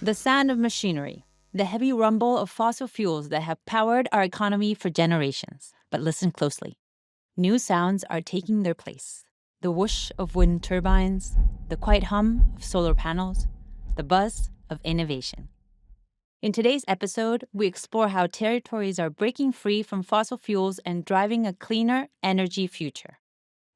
The sound of machinery, the heavy rumble of fossil fuels that have powered our economy for generations. But listen closely. New sounds are taking their place. The whoosh of wind turbines, the quiet hum of solar panels, the buzz of innovation. In today's episode, we explore how territories are breaking free from fossil fuels and driving a cleaner energy future.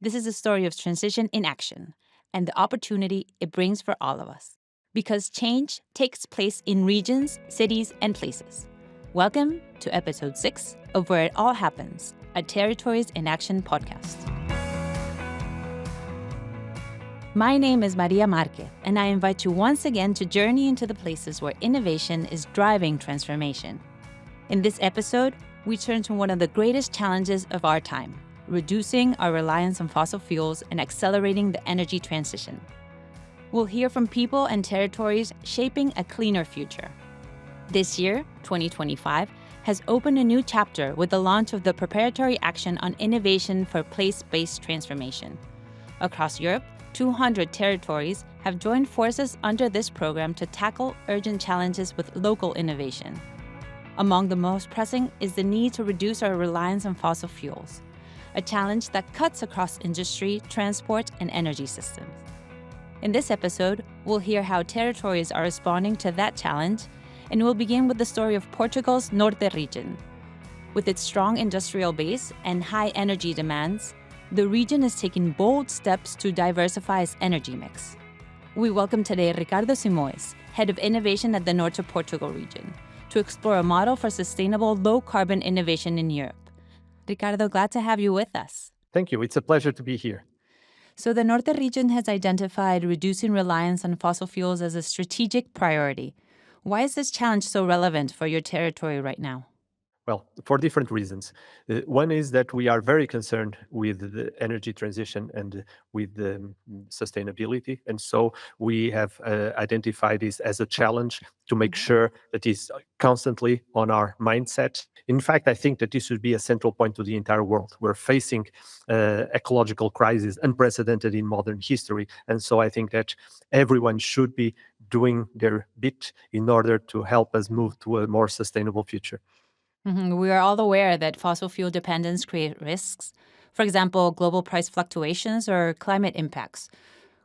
This is a story of transition in action and the opportunity it brings for all of us. Because change takes place in regions, cities, and places. Welcome to episode 6 of Where It All Happens, a Territories in Action podcast. My name is Maria Marquez, and I invite you once again to journey into the places where innovation is driving transformation. In this episode, we turn to one of the greatest challenges of our time, reducing our reliance on fossil fuels and accelerating the energy transition. We'll hear from people and territories shaping a cleaner future. This year, 2025, has opened a new chapter with the launch of the Preparatory Action on Innovation for Place-Based Transformation. Across Europe, 200 territories have joined forces under this program to tackle urgent challenges with local innovation. Among the most pressing is the need to reduce our reliance on fossil fuels, a challenge that cuts across industry, transport, and energy systems. In this episode, we'll hear how territories are responding to that challenge, and we'll begin with the story of Portugal's Norte region. With its strong industrial base and high energy demands, the region is taking bold steps to diversify its energy mix. We welcome today Ricardo Simões, Head of Innovation at the Norte Portugal region, to explore a model for sustainable low-carbon innovation in Europe. Ricardo, glad to have you with us. Thank you. It's a pleasure to be here. So the Norte region has identified reducing reliance on fossil fuels as a strategic priority. Why is this challenge so relevant for your territory right now? Well, for different reasons. One is that we are very concerned with the energy transition and with the sustainability. And so we have identified this as a challenge to make sure that it's constantly on our mindset. In fact, I think that this should be a central point to the entire world. We're facing ecological crisis unprecedented in modern history. And so I think that everyone should be doing their bit in order to help us move to a more sustainable future. We are all aware that fossil fuel dependence creates risks. For example, global price fluctuations or climate impacts.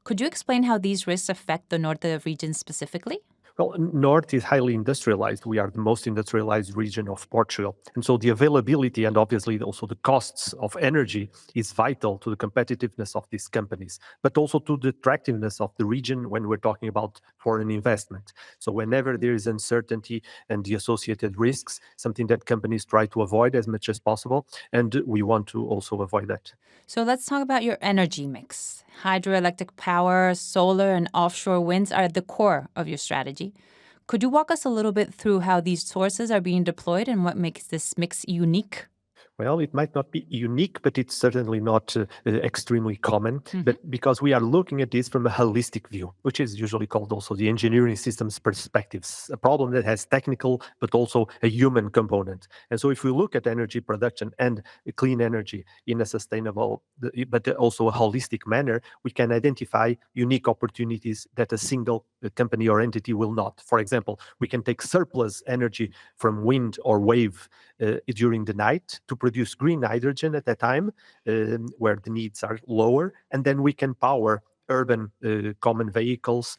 Could you explain how these risks affect the Norte region specifically? Well, North is highly industrialized. We are the most industrialized region of Portugal. And so the availability and obviously also the costs of energy is vital to the competitiveness of these companies, but also to the attractiveness of the region when we're talking about foreign investment. So whenever there is uncertainty and the associated risks, something that companies try to avoid as much as possible. And we want to also avoid that. So let's talk about your energy mix. Hydroelectric power, solar, and offshore winds are at the core of your strategy. Could you walk us a little bit through how these sources are being deployed and what makes this mix unique? Well, it might not be unique, but it's certainly not extremely common. But because we are looking at this from a holistic view, which is usually called also the engineering systems perspectives, a problem that has technical but also a human component. And so if we look at energy production and clean energy in a sustainable, but also a holistic manner, we can identify unique opportunities that a single company or entity will not. For example, we can take surplus energy from wind or wave during the night to produce green hydrogen at that time where the needs are lower, and then we can power urban common vehicles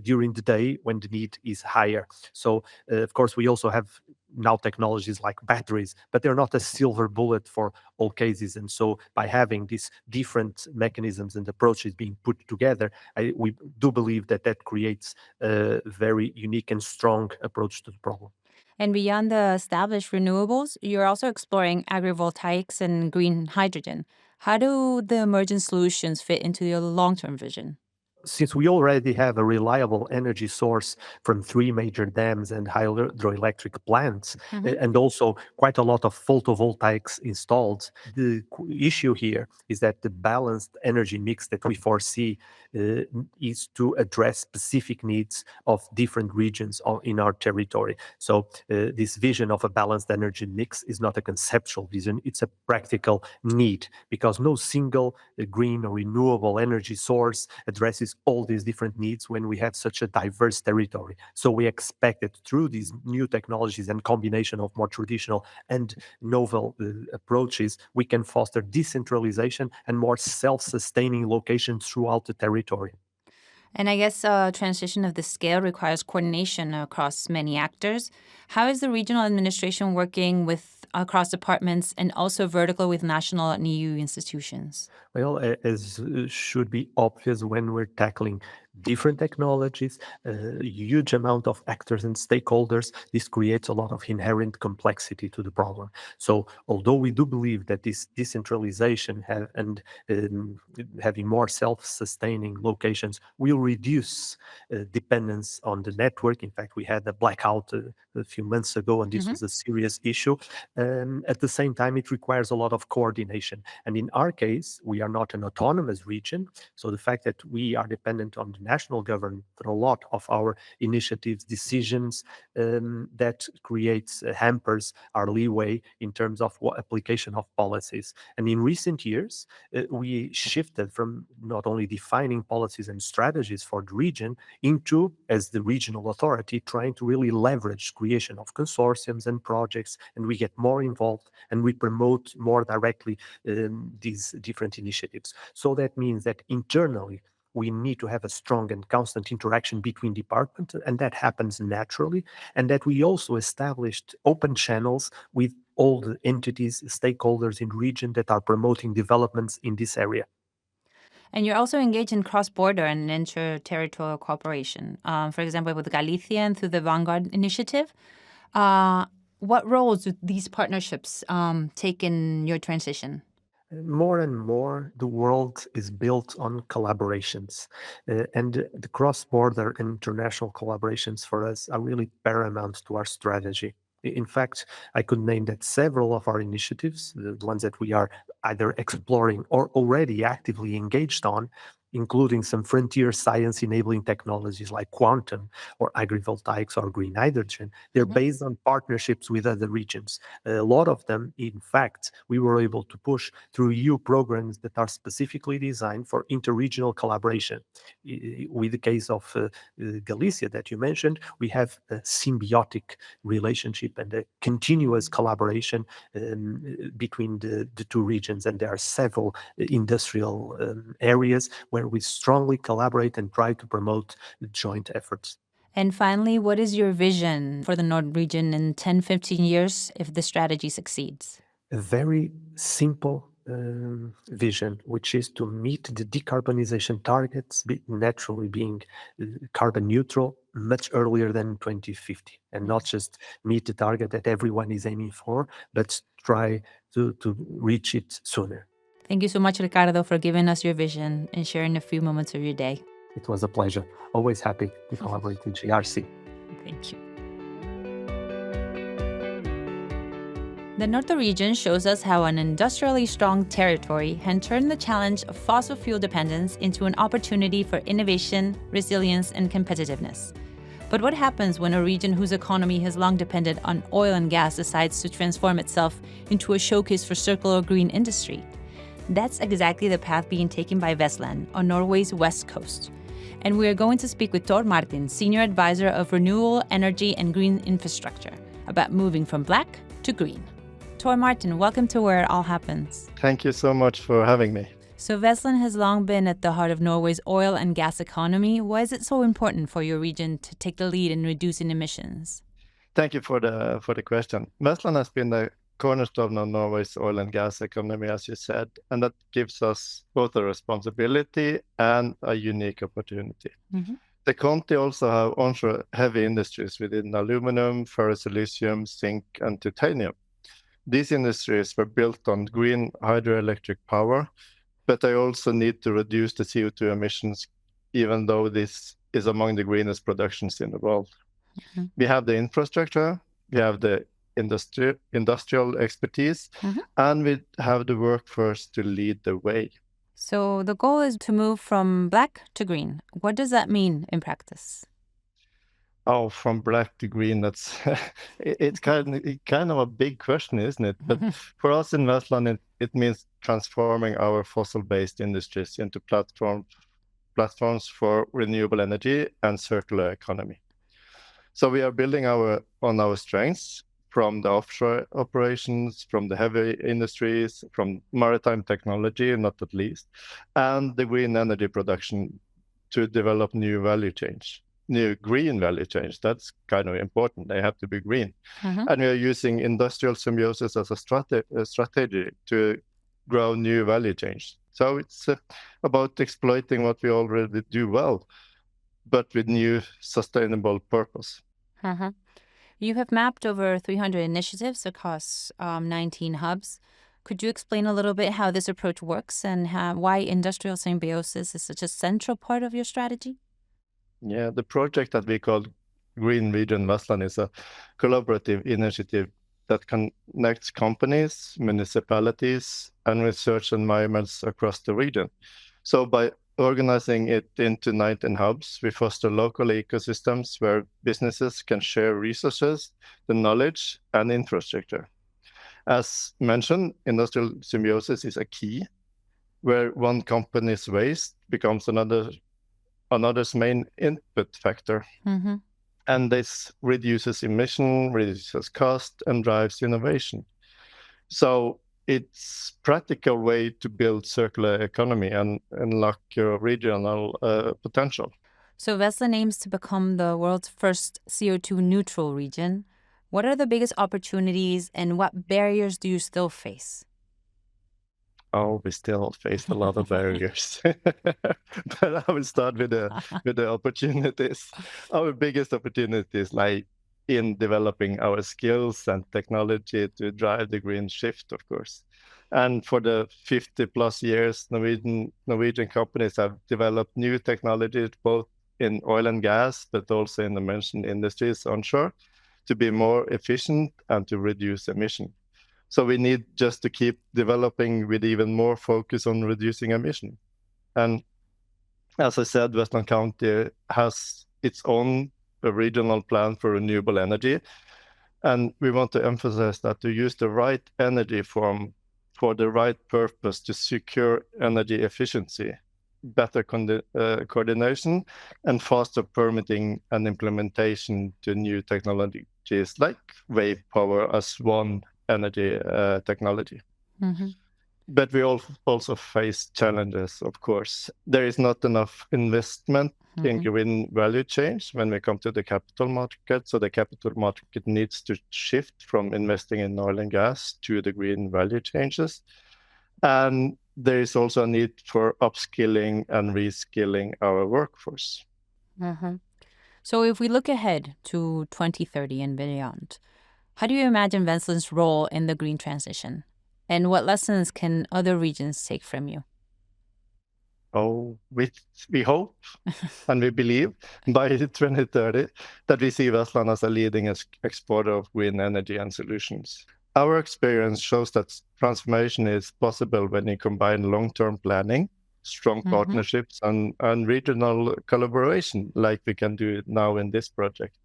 during the day when the need is higher. So, of course, we also have now technologies like batteries, but they're not a silver bullet for all cases. And so by having these different mechanisms and approaches being put together, we do believe that that creates a very unique and strong approach to the problem. And beyond the established renewables, you're also exploring agrivoltaics and green hydrogen. How do the emergent solutions fit into your long-term vision? Since we already have a reliable energy source from 3 major dams and hydroelectric plants, and also quite a lot of photovoltaics installed, the issue here is that the balanced energy mix that we foresee is to address specific needs of different regions in our territory. So this vision of a balanced energy mix is not a conceptual vision, it's a practical need, because no single green or renewable energy source addresses addresses all these different needs when we have such a diverse territory. So we expect that through these new technologies and combination of more traditional and novel approaches, we can foster decentralization and more self-sustaining locations throughout the territory. And I guess a transition of this scale requires coordination across many actors. How is the regional administration working with across departments and also vertical with national and EU institutions? Well, as should be obvious when we're tackling different technologies, a huge amount of actors and stakeholders, this creates a lot of inherent complexity to the problem. So, although we do believe that this decentralization and having more self-sustaining locations will reduce dependence on the network. In fact, we had a blackout a few months ago, and this was a serious issue. At the same time, it requires a lot of coordination. And in our case, we are not an autonomous region. So the fact that we are dependent on the national government for a lot of our initiatives, decisions, that creates hampers our leeway in terms of what application of policies. And in recent years, we shifted from not only defining policies and strategies for the region into, as the regional authority, trying to really leverage creation of consortiums and projects, and we get more involved and we promote more directly these different initiatives. So that means that internally, we need to have a strong and constant interaction between departments, and that happens naturally. And that we also established open channels with all the entities, stakeholders in region that are promoting developments in this area. And you're also engaged in cross-border and inter-territorial cooperation. For example, with Galicia and through the Vanguard Initiative. What roles do these partnerships take in your transition? More and more, the world is built on collaborations, and the cross-border and international collaborations for us are really paramount to our strategy. In fact, I could name that several of our initiatives, the ones that we are either exploring or already actively engaged on, including some frontier science enabling technologies like quantum or agrivoltaics or green hydrogen, they're based on partnerships with other regions. A lot of them, in fact, we were able to push through EU programs that are specifically designed for interregional collaboration. With the case of Galicia that you mentioned, we have a symbiotic relationship and a continuous collaboration between the two regions. And there are several industrial areas where we strongly collaborate and try to promote joint efforts. And finally, what is your vision for the North region in 10, 15 years if the strategy succeeds? A very simple vision, which is to meet the decarbonization targets, naturally being carbon neutral much earlier than 2050, and not just meet the target that everyone is aiming for, but try to reach it sooner. Thank you so much, Ricardo, for giving us your vision and sharing a few moments of your day. It was a pleasure. Always happy to collaborate with GRC. Thank you. The Norte region shows us how an industrially strong territory can turn the challenge of fossil fuel dependence into an opportunity for innovation, resilience, and competitiveness. But what happens when a region whose economy has long depended on oil and gas decides to transform itself into a showcase for circular green industry? That's exactly the path being taken by Westland on Norway's west coast. And we are going to speak with Tor Martin, Senior Advisor of Renewable Energy and Green Infrastructure, about moving from black to green. Tor Martin, welcome to Where It All Happens. Thank you so much for having me. So Westland has long been at the heart of Norway's oil and gas economy. Why is it so important for your region to take the lead in reducing emissions? Thank you for the question. Westland has been the cornerstone of Norway's oil and gas economy, as you said, and that gives us both a responsibility and a unique opportunity. The county also have onshore heavy industries within aluminum, ferrosilicium, zinc, and titanium. These industries were built on green hydroelectric power, but they also need to reduce the CO2 emissions, even though this is among the greenest productions in the world. We have the infrastructure, we have the industrial expertise, and we have the workforce to lead the way. So the goal is to move from black to green. What does that mean in practice? Oh, from black to green, that's it's kind of a big question, isn't it? But for us in Westland, it means transforming our fossil-based industries into platforms platforms for renewable energy and circular economy. So we are building on our strengths from the offshore operations, from the heavy industries, from maritime technology, not at least, and the green energy production to develop new green value chains. That's kind of important. They have to be green. And we are using industrial symbiosis as a strategy to grow new value chains. So it's about exploiting what we already do well, but with new sustainable purpose. You have mapped over 300 initiatives across 19 hubs. Could you explain a little bit how this approach works and why industrial symbiosis is such a central part of your strategy? Yeah, the project that we call Green Region Westland is a collaborative initiative that connects companies, municipalities, and research environments across the region. So by organizing it into 19 hubs, we foster local ecosystems where businesses can share resources, the knowledge, and infrastructure. As mentioned, industrial symbiosis is a key, where one company's waste becomes another's main input factor. And this reduces emission, reduces cost, and drives innovation. So it's practical way to build circular economy and unlock your regional potential. So Westland aims to become the world's first CO2 neutral region. What are the biggest opportunities and what barriers do you still face? Oh, we still face a lot of barriers, but I will start with the opportunities. Our biggest opportunities lie in developing our skills and technology to drive the green shift, of course. And for the 50 plus years, Norwegian companies have developed new technologies, both in oil and gas, but also in the mentioned industries onshore, to be more efficient and to reduce emission. So we need just to keep developing with even more focus on reducing emission. And as I said, Westland County has its own regional plan for renewable energy. And we want to emphasize that to use the right energy form for the right purpose to secure energy efficiency, better coordination, and faster permitting and implementation to new technologies like wave power as one energy technology. But we also face challenges, of course. There is not enough investment in green value chains when we come to the capital market. So the capital market needs to shift from investing in oil and gas to the green value changes. And there is also a need for upskilling and reskilling our workforce. So if we look ahead to 2030 and beyond, how do you imagine Westland's role in the green transition? And what lessons can other regions take from you? Oh, we hope and we believe by 2030 that we see Westland as a leading exporter of green energy and solutions. Our experience shows that transformation is possible when you combine long-term planning, strong partnerships, and regional collaboration, like we can do now in this project.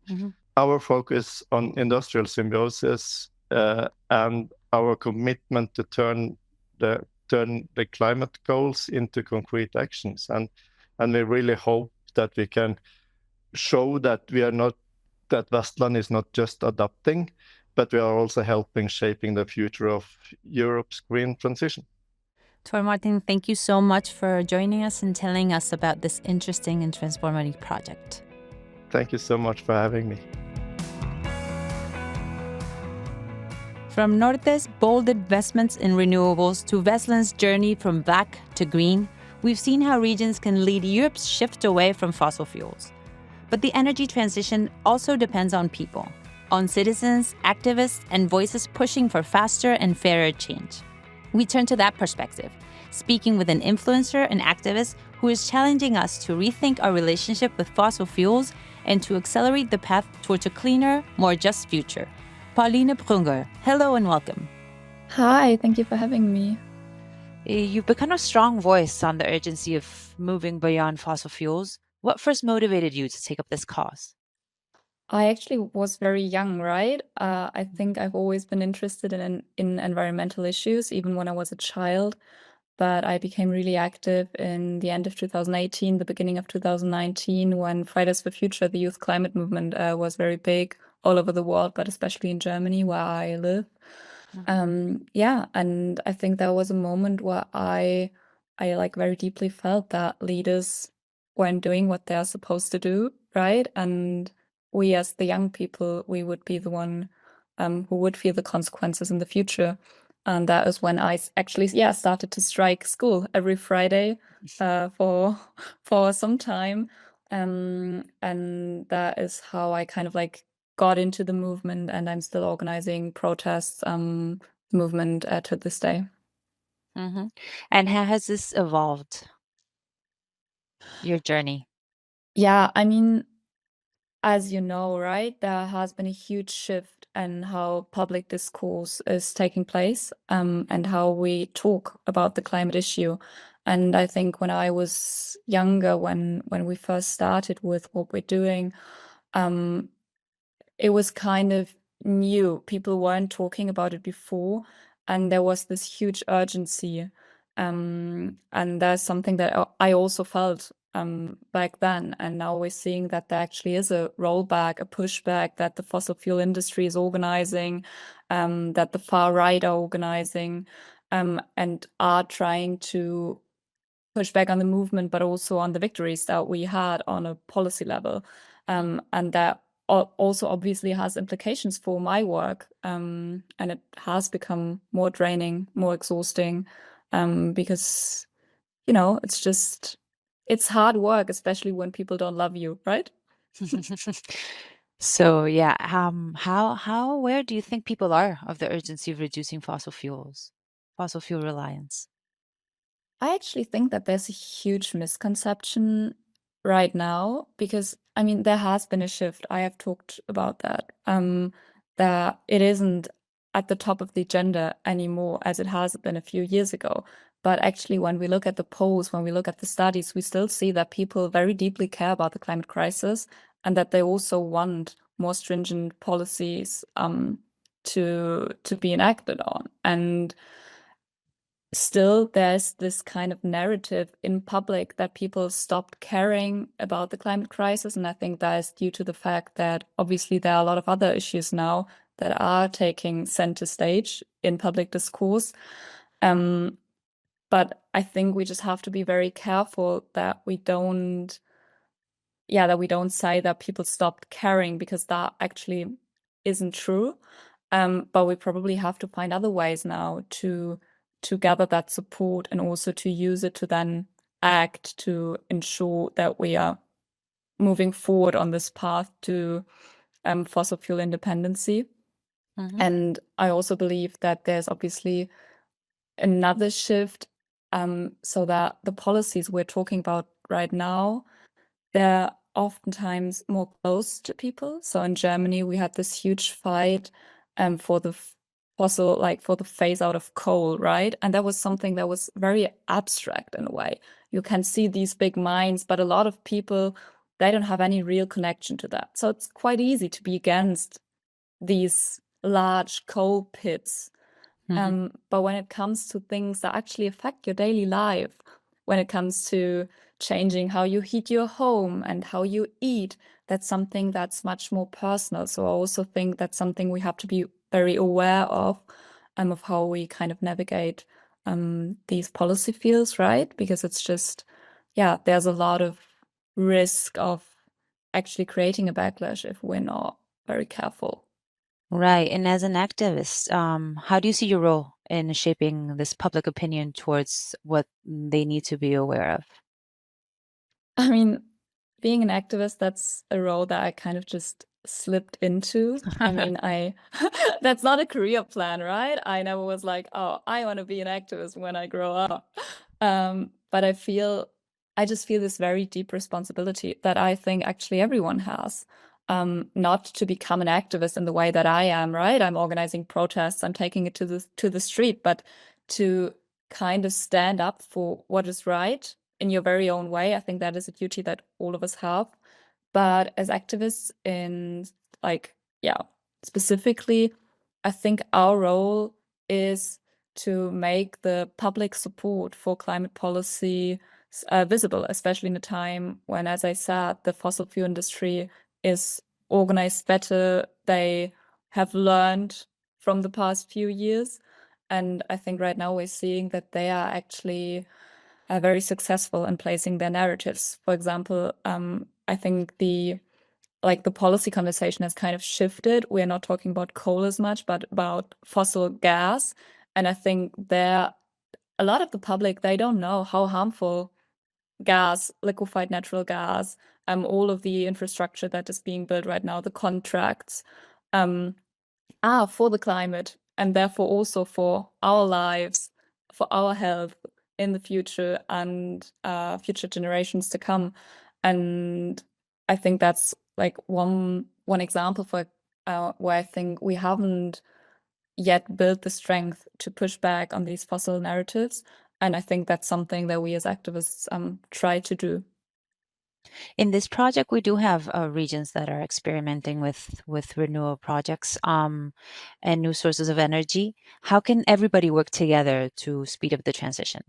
Our focus on industrial symbiosis and our commitment to turn the climate goals into concrete actions. And we really hope that we can show that that Westland is not just adapting, but we are also helping shaping the future of Europe's green transition. Tor Martin, thank you so much for joining us and telling us about this interesting and transformative project. Thank you so much for having me. From Norte's bold investments in renewables to Westland's journey from black to green, we've seen how regions can lead Europe's shift away from fossil fuels. But the energy transition also depends on people, on citizens, activists, and voices pushing for faster and fairer change. We turn to that perspective, speaking with an influencer and activist who is challenging us to rethink our relationship with fossil fuels and to accelerate the path towards a cleaner, more just future. Pauline Brünger, hello and welcome. Hi, thank you for having me. You've become a strong voice on the urgency of moving beyond fossil fuels. What first motivated you to take up this cause? I actually was very young, right? I think I've always been interested in environmental issues, even when I was a child. but I became really active in the end of 2018, the beginning of 2019, when Fridays for Future, the youth climate movement, was very big all over the world, but especially in Germany, where I live. Yeah, and I think that was a moment where I like very deeply felt that leaders weren't doing what they're supposed to do, right? And we as the young people, we would be the one who would feel the consequences in the future. And that is when I actually, started to strike school every Friday for some time. And that is how I kind of like got into the movement, and I'm still organizing protests movement to this day. And how has this evolved, your journey? Yeah, I mean, as you know, right, there has been a huge shift in how public discourse is taking place, and how we talk about the climate issue. And I think when I was younger, when we first started with what we're doing, it was kind of new. People weren't talking about it before, and there was this huge urgency. And that's something that I also felt back then. And now we're seeing that there actually is a rollback, a pushback that the fossil fuel industry is organizing, that the far right are organizing, and are trying to push back on the movement, but also on the victories that we had on a policy level. And that also obviously has implications for my work. And it has become more draining, more exhausting, because, it's hard work, especially when people don't love you, right? So yeah, where do you think people are of the urgency of reducing fossil fuel reliance? I actually think that there's a huge misconception right now because, I mean, there has been a shift. I have talked about that. That it isn't at the top of the agenda anymore as it has been a few years ago. But actually, when we look at the polls, when we look at the studies, we still see that people very deeply care about the climate crisis and that they also want more stringent policies to be enacted on. And still there's this kind of narrative in public that people stopped caring about the climate crisis. And I think that is due to the fact that obviously there are a lot of other issues now that are taking center stage in public discourse. But I think we just have to be very careful that we don't say that people stopped caring, because that actually isn't true. But we probably have to find other ways now to gather that support and also to use it to then act to ensure that we are moving forward on this path to fossil fuel independency. And I also believe that there's obviously another shift, so that the policies we're talking about right now, they're oftentimes more close to people. So in Germany, we had this huge fight for the for the phase out of coal, right? And that was something that was very abstract in a way. You can see these big mines, but a lot of people, they don't have any real connection to that. So it's quite easy to be against these large coal pits. But when it comes to things that actually affect your daily life, when it comes to changing how you heat your home and how you eat, that's something that's much more personal. So I also think that's something we have to be very aware of how we kind of navigate these policy fields, right? Because it's just, there's a lot of risk of actually creating a backlash if we're not very careful. Right. And as an activist, how do you see your role in shaping this public opinion towards what they need to be aware of? I mean, being an activist, that's a role that I kind of just slipped into. I mean, that's not a career plan, right? I never was like, oh, I want to be an activist when I grow up. But I just feel this very deep responsibility that I think actually everyone has. Not to become an activist in the way that I am, right? I'm organizing protests, I'm taking it to the street, but to kind of stand up for what is right in your very own way. I think that is a duty that all of us have. But as activists in specifically, I think our role is to make the public support for climate policy visible, especially in a time when, as I said, the fossil fuel industry is organized better. They have learned from the past few years. And I think right now we're seeing that they are actually very successful in placing their narratives. For example, I think the policy conversation has kind of shifted. We're not talking about coal as much, but about fossil gas. And I think a lot of the public, they don't know how harmful gas, liquefied natural gas, all of the infrastructure that is being built right now, the contracts, are for the climate, and therefore also for our lives, for our health in the future, and future generations to come. And I think that's like one example for where I think we haven't yet built the strength to push back on these fossil narratives. And I think that's something that we as activists try to do. In this project, we do have regions that are experimenting with renewable projects and new sources of energy. How can everybody work together to speed up the transition?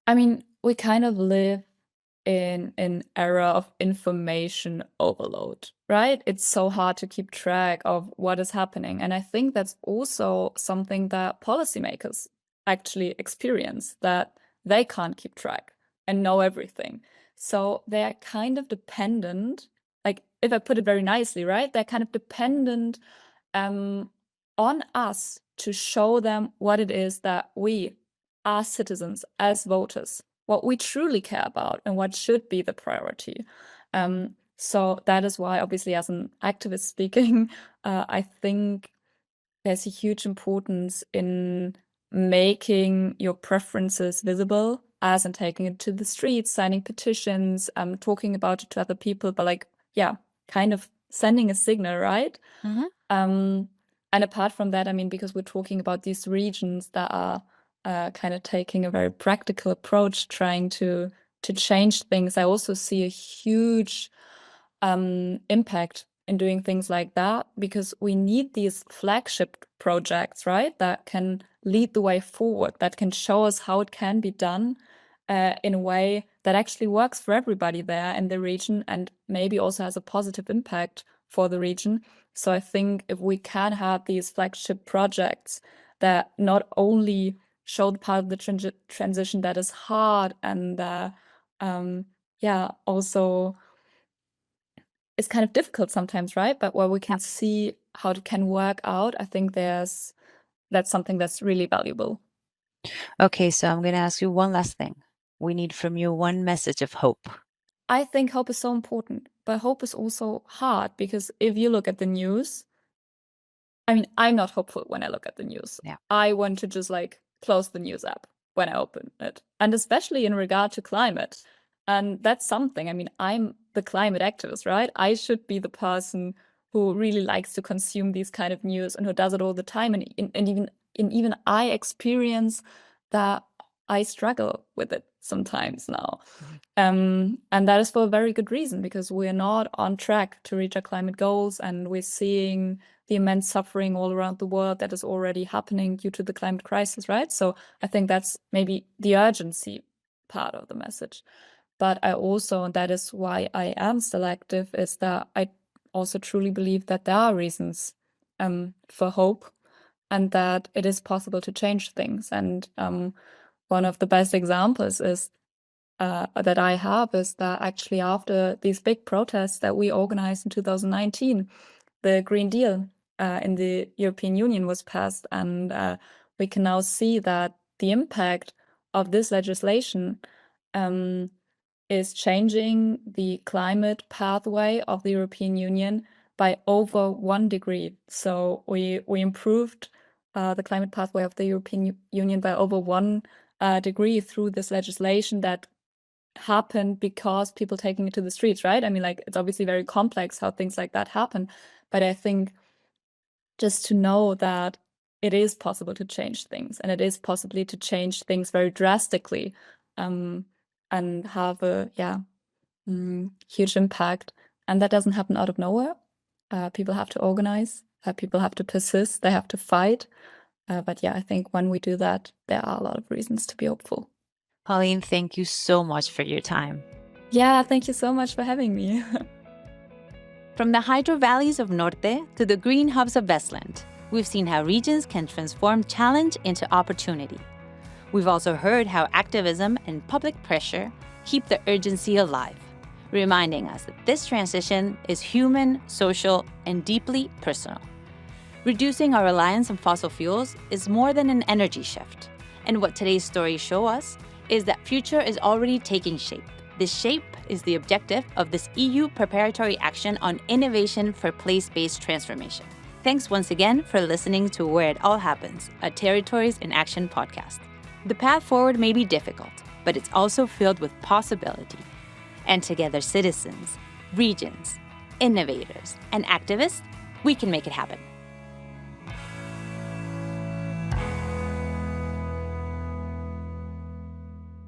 I mean, we kind of live in an era of information overload, right? It's so hard to keep track of what is happening. And I think that's also something that policymakers actually experience, that they can't keep track and know everything. So they're kind of dependent, like if I put it very nicely, right? They're kind of dependent on us to show them what it is that we, as citizens, as voters, what we truly care about and what should be the priority. So that is why, obviously, as an activist speaking, I think there's a huge importance in making your preferences visible, as in taking it to the streets, signing petitions, talking about it to other people, but kind of sending a signal, right? Mm-hmm. And apart from that, I mean, because we're talking about these regions that are kind of taking a very practical approach, trying to change things, I also see a huge impact in doing things like that, because we need these flagship projects, right, that can lead the way forward, that can show us how it can be done in a way that actually works for everybody there in the region, and maybe also has a positive impact for the region. So I think if we can have these flagship projects that not only show the part of the transition that is hard and also is kind of difficult sometimes, right? But where we can see how it can work out, I think that's something that's really valuable. Okay, so I'm going to ask you one last thing. We need from you one message of hope. I think hope is so important, but hope is also hard, because if you look at the news, I mean, I'm not hopeful when I look at the news. Yeah. I want to just close the news app when I open it. And especially in regard to climate. And that's something, I mean, I'm the climate activist, right? I should be the person who really likes to consume these kind of news and who does it all the time. And even I experience that I struggle with it sometimes now. And that is for a very good reason, because we're not on track to reach our climate goals, and we're seeing the immense suffering all around the world that is already happening due to the climate crisis, right? So I think that's maybe the urgency part of the message. But I also, and that is why I am selective, is that I also truly believe that there are reasons for hope, and that it is possible to change things. And one of the best examples is that I have is that actually after these big protests that we organized in 2019, the Green Deal in the European Union was passed, and we can now see that the impact of this legislation is changing the climate pathway of the European Union by over 1 degree. So we improved the climate pathway of the European Union by over 1 degree through this legislation that happened because people taking it to the streets, right? I mean, it's obviously very complex how things like that happen, but I think just to know that it is possible to change things, and it is possibly to change things very drastically, and have a huge impact, and that doesn't happen out of nowhere. People have to organize, people have to persist, they have to fight, But yeah, I think when we do that, there are a lot of reasons to be hopeful. Pauline, thank you so much for your time. Yeah, thank you so much for having me. From the hydro valleys of Norte to the green hubs of Westland, we've seen how regions can transform challenge into opportunity. We've also heard how activism and public pressure keep the urgency alive, reminding us that this transition is human, social, and deeply personal. Reducing our reliance on fossil fuels is more than an energy shift. And what today's stories show us is that future is already taking shape. This shape is the objective of this EU preparatory action on innovation for place-based transformation. Thanks once again for listening to Where It All Happens, a Territories in Action podcast. The path forward may be difficult, but it's also filled with possibility. And together, citizens, regions, innovators, and activists, we can make it happen.